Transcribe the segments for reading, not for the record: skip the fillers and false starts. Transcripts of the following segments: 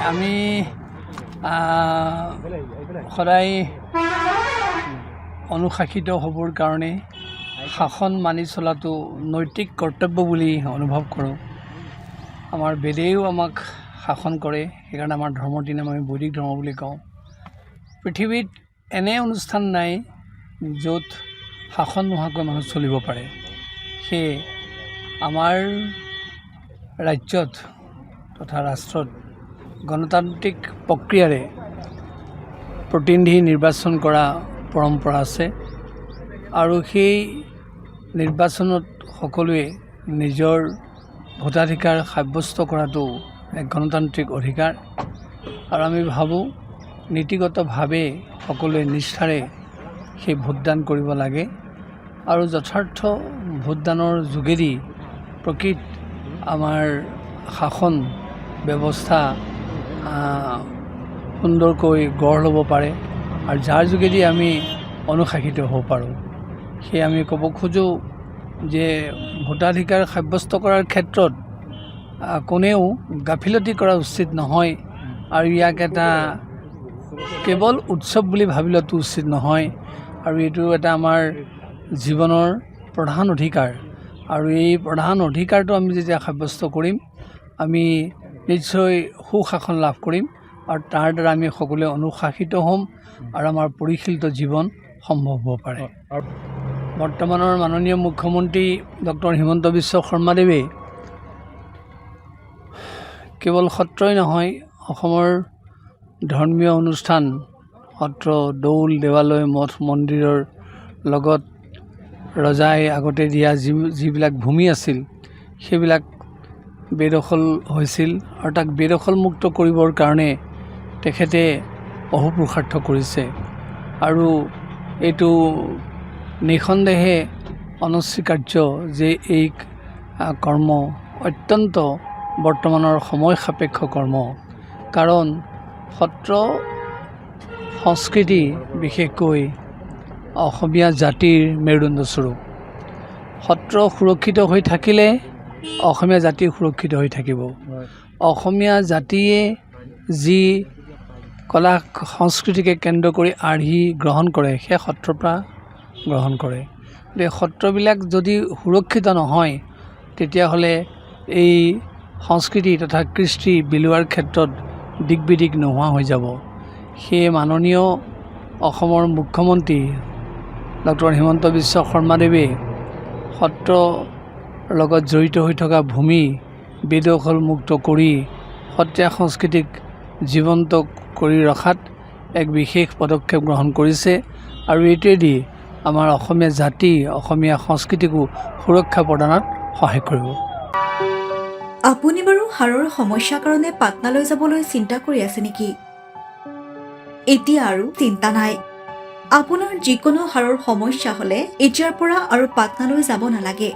আমি সদায় অনুশাসিত হ'বৰ কাৰণে শাসন মানি চলাটো নৈতিক কৰ্তব্য বুলি অনুভৱ কৰোঁ। আমাৰ বেদেও আমাক শাসন কৰে, সেইকাৰণে আমাৰ ধৰ্মৰ দিনা আমি বৈদিক ধৰ্ম বুলি কওঁ। পৃথিৱীত এনে অনুষ্ঠান নাই য'ত শাসন নোহোৱাকৈ মানুহ চলিব পাৰে। সেয়ে আমাৰ ৰাজ্যত তথা ৰাষ্ট্ৰত গণতান্ত্ৰিক প্ৰক্ৰিয়াৰে প্ৰতিনিধি নিৰ্বাচন কৰা পৰম্পৰা আছে আৰু সেই নিৰ্বাচনত সকলোৱে নিজৰ ভোটাধিকাৰ সাব্যস্ত কৰাটো এক গণতান্ত্ৰিক অধিকাৰ আৰু আমি ভাবোঁ নীতিগতভাৱে সকলোৱে নিষ্ঠাৰে সেই ভোটদান কৰিব লাগে আৰু যথাৰ্থ ভোটদানৰ যোগেদি প্ৰকৃত আমাৰ শাসন ব্যৱস্থা সুন্দৰকৈ গঢ় ল'ব পাৰে আৰু যাৰ যোগেদি আমি অনুশাসিত হ'ব পাৰোঁ। সেয়ে আমি ক'ব খোজোঁ যে ভোটাধিকাৰ সাব্যস্ত কৰাৰ ক্ষেত্ৰত কোনেও গাফিলতি কৰা উচিত নহয় আৰু ইয়াক এটা কেৱল উৎসৱ বুলি ভাবিলেতো উচিত নহয় আৰু এইটো এটা আমাৰ জীৱনৰ প্ৰধান অধিকাৰ আৰু এই প্ৰধান অধিকাৰটো আমি যেতিয়া সাব্যস্ত কৰিম আমি নিশ্চয় সুশাসন লাভ কৰিম আৰু তাৰ দ্বাৰা আমি সকলোৱে অনুশাসিত হ'ম আৰু আমাৰ পৰিশীলিত জীৱন সম্ভৱ হ'ব পাৰে। বৰ্তমানৰ মাননীয় মুখ্যমন্ত্ৰী ডক্টৰ হিমন্ত বিশ্ব শৰ্মাদেৱে কেৱল সত্ৰই নহয় অসমৰ ধৰ্মীয় অনুষ্ঠান সত্ৰ দৌল দেৱালয় মঠ মন্দিৰৰ লগত ৰজাই আগতে দিয়া যিবিলাক ভূমি আছিল সেইবিলাক বেদখল হৈছিল আৰু তাক বেদখলমুক্ত কৰিবৰ কাৰণে তেখেতে অহোপুৰুষাৰ্থ কৰিছে আৰু এইটো নিঃসন্দেহে অনস্বীকাৰ্য যে এই কৰ্ম অত্যন্ত বৰ্তমানৰ সময় সাপেক্ষ কৰ্ম, কাৰণ সত্ৰ সংস্কৃতি বিশেষকৈ অসমীয়া জাতিৰ মেৰুদণ্ডস্বৰূপ। সত্ৰ সুৰক্ষিত হৈ থাকিলে অসমীয়া জাতি সুৰক্ষিত হৈ থাকিব। অসমীয়া জাতিয়ে যি কলা সংস্কৃতিকে কেন্দ্ৰ কৰি আৰ্হি গ্ৰহণ কৰে সেই সত্ৰৰ পৰা গ্ৰহণ কৰে। গতিকে সত্ৰবিলাক যদি সুৰক্ষিত নহয় তেতিয়াহ'লে এই সংস্কৃতি তথা কৃষ্টি বিলোৱাৰ ক্ষেত্ৰত দিক বিদিক নোহোৱা হৈ যাব। সেয়ে মাননীয় অসমৰ মুখ্যমন্ত্ৰী ডক্টৰ হিমন্ত বিশ্ব শৰ্মাদেৱে সত্ৰ লগত জড়িত হৈ থকা ভূমি বেদখলমুক্ত কৰি সত্ৰীয়া সংস্কৃতিক জীৱন্ত কৰি ৰখাত এক বিশেষ পদক্ষেপ গ্ৰহণ কৰিছে আৰু এইটোৱেদি আমাৰ অসমীয়া জাতি অসমীয়া সংস্কৃতিকো সুৰক্ষা প্ৰদানত সহায় কৰিব। আপুনি বাৰু হাড়ৰ সমস্যাৰ কাৰণে পাটনালৈ যাবলৈ চিন্তা কৰি আছে নেকি? এতিয়া আৰু চিন্তা নাই। আপোনাৰ যিকোনো হাড়ৰ সমস্যা হ'লে এতিয়াৰ পৰা আৰু পাটনালৈ যাব নালাগে,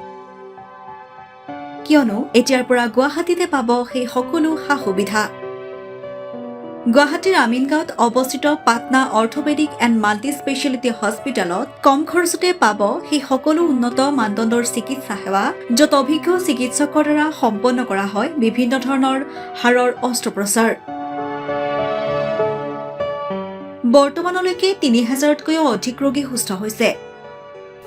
কিয়নো এতিয়াৰ পৰা গুৱাহাটীতে পাব সেই সকলো সা সুবিধা। গুৱাহাটীৰ আমিনগাঁৱত অৱস্থিত Patna orthopaedic and multi speciality হস্পিটেলত কম খৰচতে পাব সেই সকলো উন্নত মানদণ্ডৰ চিকিৎসা সেৱা, য'ত অভিজ্ঞ চিকিৎসকৰ দ্বাৰা সম্পন্ন কৰা হয় বিভিন্ন ধৰণৰ হাড়ৰ অস্ত্ৰোপচাৰ। বৰ্তমানলৈকে 3000তকৈও অধিক ৰোগী সুস্থ হৈছে।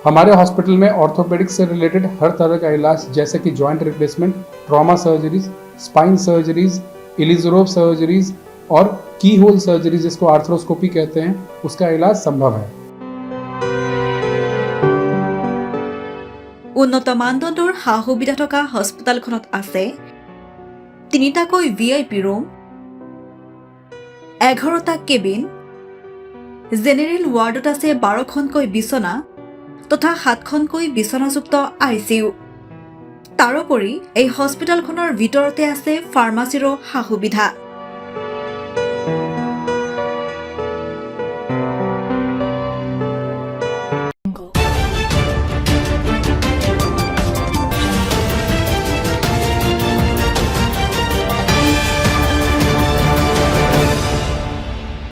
हमारे हॉस्पिटल में ऑर्थोपेडिक्स से रिलेटेड हर तरह का इलाज जैसे कि joint replacement, trauma surgeries, spine surgeries, Ilizarov surgeries और की होल सर्जरी जिसको आर्थ्रोस्कोपी कहते हैं उसका इलाज संभव है। উন্নত মানদণ্ডৰ সা সুবিধা থকা হস্পিটেলখনত আছে 3টাকৈ VIP ৰুম, 11টা কেবিন, জেনেৰেল ৱাৰ্ডত আছে 12খনকৈ বিচনা তথা 7খনকৈ বিচনাযুক্ত ICU। তাৰোপৰি এই হস্পিটেলখনৰ ভিতৰতে আছে ফাৰ্মাচীৰো সা সুবিধা।